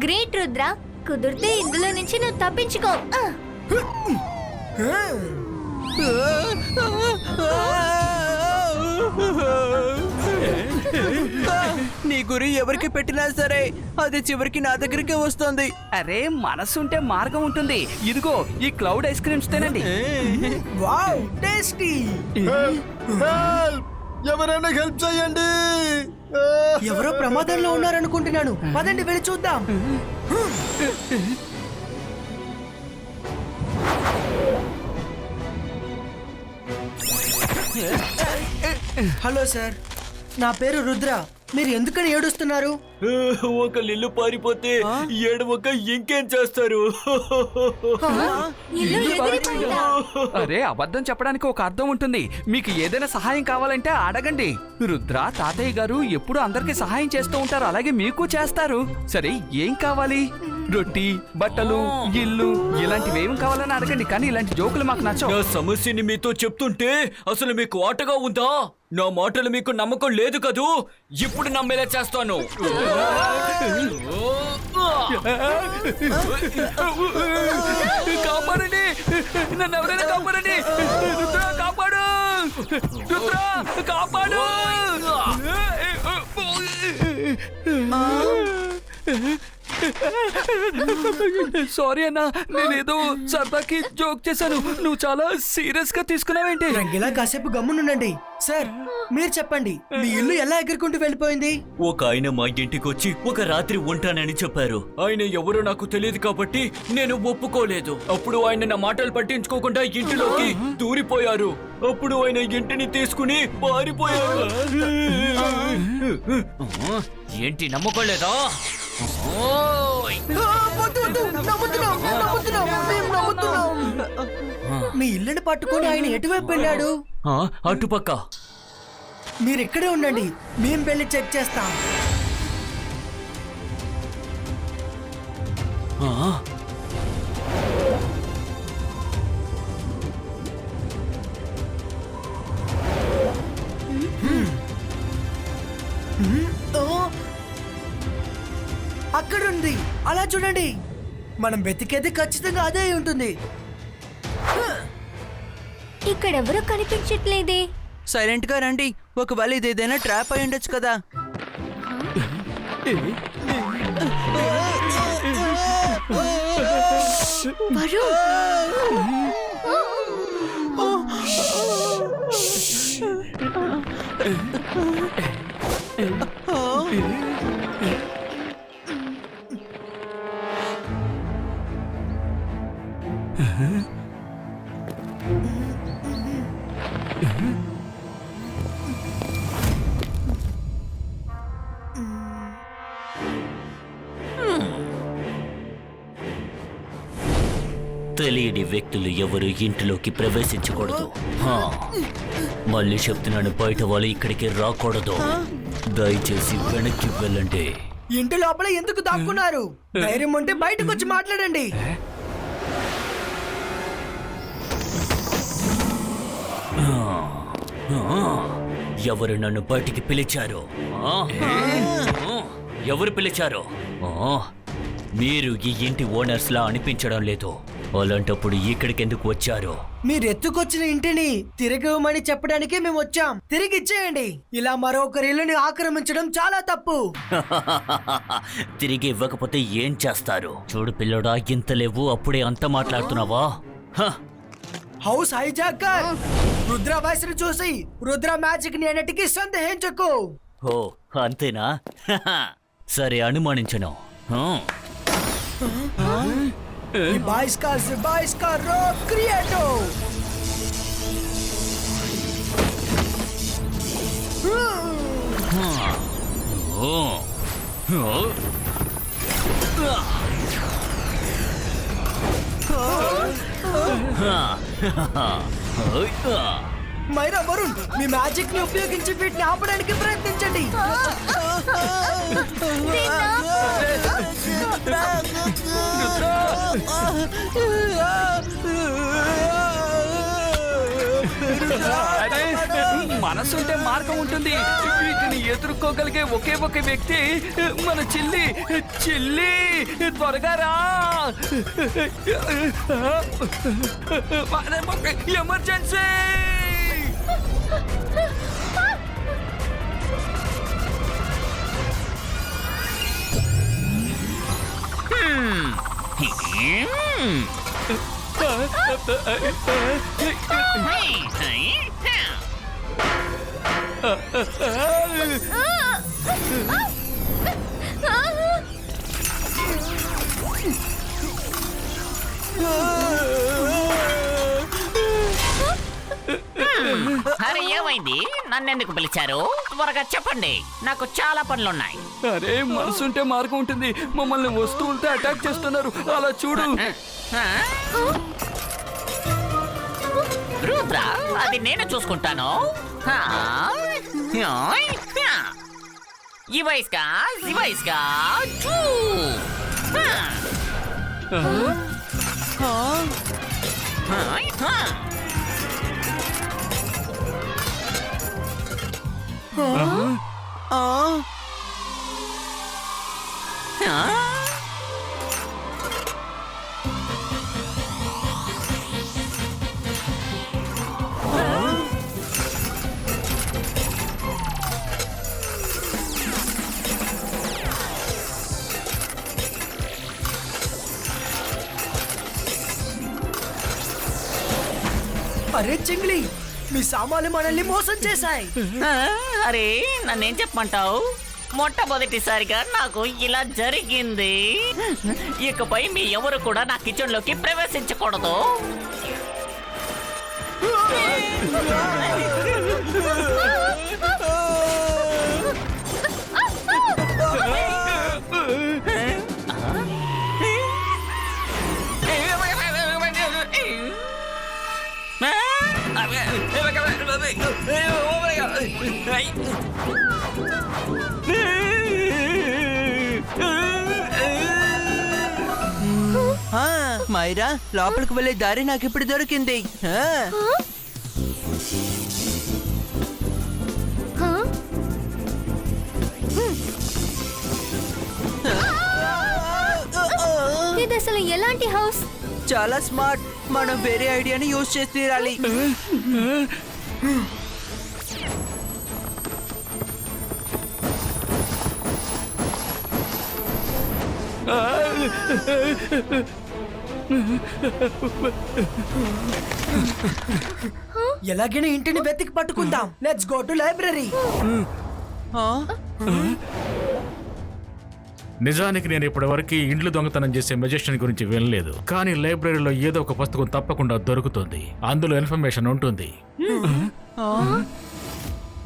Great Rudra, కుదిరితే ఇందులో నుంచి నువ్వు తప్పించుకో. నీ గురి ఎవరికి పెట్టినా సరే అది చివరికి నా దగ్గరికి వస్తుంది. అరే, మనసుంటే మార్గం ఉంటుంది. ఇదిగో ఈ క్లౌడ్ ఐస్ క్రీమ్స్ తినండి. Wow, tasty. ఎవరైనా హెల్ప్ చేయండి. ఎవరో ప్రమాదంలో ఉన్నారనుకుంటున్నాను. పదండి వెళ్ళి చూద్దాం. హలో సార్, నా పేరు రుద్ర. మీరు ఎందుకని ఏడుస్తున్నారు? ఒక ఇల్లు పారిపోతే ఏడవక ఇంకేం చేస్తారు? అరే, అబద్ధం చెప్పడానికి ఒక అర్థం ఉంటుంది. మీకు ఏదైనా సహాయం కావాలంటే అడగండి. రుద్ర తాతయ్య గారు ఎప్పుడు అందరికి సహాయం చేస్తూ ఉంటారు, అలాగే మీకు చేస్తారు. సరే, ఏం కావాలి? రొట్టి, బట్టలు, ఇల్లు ఇలాంటివి ఏం కావాలని అడగండి, కానీ ఇలాంటి జోకులు మాకు నచ్చవు. నా సమస్యని మీతో చెప్తుంటే అసలు మీకు ఆటగా ఉందా? నా మాటలు మీకు నమ్మకం లేదు కదూ? ఇప్పుడు నమ్మేలా చేస్తాను. కాపాడండి, నన్ను ఎవరైనా కాపాడండి. రుద్ర కాపాడు, రుద్ర కాపాడు. సారీ అన్నా, నేనేదో సరదాకి జోక్ చేశాను. నువ్వు చాలా సీరియస్ గా తీసుకున్నావేంటి? రంగిలా కాసేపు గమ్మునుండండి. సార్, మీరు చెప్పండి, మీ ఇల్లు ఎలా ఎగురుకుంటూ వెళ్ళిపోయింది? ఒక ఆయన మా ఇంటికి వచ్చి ఒక రాత్రి ఉంటానని చెప్పారు. ఆయన ఎవరో నాకు తెలియదు కాబట్టి నేను ఒప్పుకోలేదు. అప్పుడు ఆయన నా మాటలు పట్టించుకోకుండా ఇంటిలోకి దూరిపోయారు. అప్పుడు ఆయన ఇంటిని తీసుకుని పారిపోయారు. ఏంటి నమ్మకోలేదా? మీ ఇల్లుని పట్టుకొని ఆయన ఎటువైపు వెళ్ళాడు? అటుపక్క. మీరు ఇక్కడే ఉండండి, మేం వెళ్ళి చెక్ చేస్తాం. అక్కడుంది, అలా చూడండి. మనం వెతికేది ఖచ్చితంగా అదే ఉంటుంది. ఇక్కడెవరూ కనిపించట్లేదే. సైలెంట్ గా రండి, ఒకవేళ ఇది ఏదైనా ట్రాప్ అయి ఉండొచ్చు కదా. తెలియని వ్యక్తులు ఎవరు ఇంటిలోకి ప్రవేశించకూడదు. మళ్ళీ చెప్తున్నాను, బయట వాళ్ళు ఇక్కడికి రాకూడదు. దయచేసి వెనక్కి వెళ్ళండి. ఇంటి లోపల ఎందుకు దాక్కున్నారు? ధైర్యం ఉంటే బయటకు వచ్చి మాట్లాడండి. ఎవరు నన్ను బయటికి పిలిచారు? ఎవరు పిలిచారు? మీరు ఈ ఇంటి ఓనర్స్ లా అనిపించడం లేదు. అలాంటప్పుడు ఇక్కడికి ఎందుకు వచ్చారు? మీరు ఎత్తుకొచ్చిన ఇంటిని తిరిగి ఇవ్వమని చెప్పడానికే మేము వచ్చాం. తిరిగి ఇచ్చేయండి. ఇలా మరొకరి ఇల్లుని ఆక్రమించడం చాలా తప్పు. తిరిగి ఇవ్వకపోతే ఏం చేస్తారు? చూడు పిల్లడా, ఇంత లేవు అప్పుడే అంత మాట్లాడుతున్నావా? హౌస్ హైజాకర్, రుద్ర వాయిస్ ని చూసి రుద్ర మ్యాజిక్ ని అన్నిటికీ సందేహించకు. ఓ, అంతేనా? సరే, అనుమానించను. బాయ్స్ కా రాక్ క్రియేటో. మైరా, వరుణ్, మీ మ్యాజిక్ ని ఉపయోగించి వీటిని ఆపడానికి ప్రయత్నించండి. మనసుంటే మార్గం ఉంటుంది. వీటిని ఎదుర్కోగలిగే ఒకే ఒక వ్యక్తి మన చిల్లి. చిల్లి, త్వరగా రా. ఎమర్జెన్సీ. అరే ఏమైంది? నన్నెందుకు పిలిచారు? త్వరగా చెప్పండి, నాకు చాలా పనులున్నాయి. అరే మనసుంటే మార్గం ఉంటుంది. మమ్మల్ని వస్తువులతో అటాక్ చేస్తున్నారు, అలా చూడు. రుద్ర, అది నేను చూసుకుంటాను. ఇవైస్గా ఇవైస్గా చూ. అరే చింగ్లీ, మీ సామాన్లు మనల్ని మోసం చేశాయి. అరే నన్నేం చెప్పమంటావు? మొట్టమొదటిసారిగా నాకు ఇలా జరిగింది. ఇకపై మీ ఎవరు కూడా నా కిచెన్ లోకి ప్రవేశించకూడదు. మైరా, లోపలికి వెళ్ళే దారి నాకు ఇప్పుడు దొరికింది. ఇది అసలు ఎలాంటి హౌస్? చాలా స్మార్ట్. మనం వేరే ఐడియాని యూజ్ చేసి తీరాలి. ఎలాగైనా ఇంటిని వెతికి పట్టుకుందాం. Let's go to library. నిజానికి నేను ఇప్పటివరకు ఇండ్లు దొంగతనం చేసే మెజిషియన్ గురించి వినలేదు, కానీ లైబ్రరీలో ఏదో ఒక పుస్తకం తప్పకుండా దొరుకుతుంది. అందులో ఇన్ఫర్మేషన్ ఉంటుంది.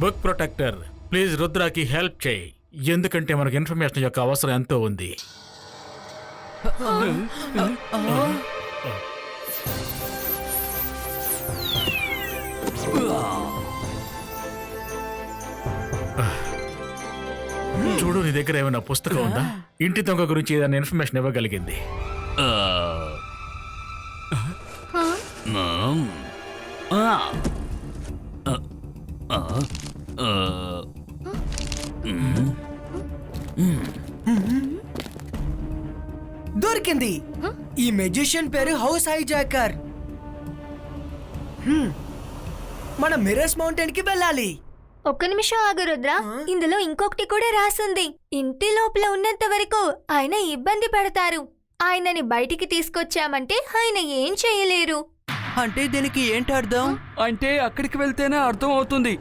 బుక్ ప్రొటెక్టర్, ప్లీజ్ రుద్రాకి హెల్ప్ చేయి, ఎందుకంటే మనకు ఇన్ఫర్మేషన్ యొక్క అవసరం ఎంతో ఉంది. చూడు, నీ దగ్గర ఏమైనా పుస్తకం ఉందా? ఇంటి దొంగ గురించి ఏదైనా ఇన్ఫర్మేషన్ ఇవ్వగలిగింది? దొరికింది. ఈ మెజిషియన్ పేరు హౌస్ హైజాకర్. మనం మిరర్స్ మౌంటైన్ కి వెళ్ళాలి. ఒక్క నిమిషం ఆగు రుద్ర, ఇందులో ఇంకొకటి కూడా రాసుంది. ఇంటి లోపల ఉన్నంత వరకు ఆయన ఇబ్బంది పడతారు. ఆయనని బయటికి తీసుకొచ్చామంటే ఆయన ఏం చేయలేరు. అంటే దీనికి ఏంటి అర్థం? అంటే అక్కడికి వెళ్తేనే అర్థం అవుతుంది.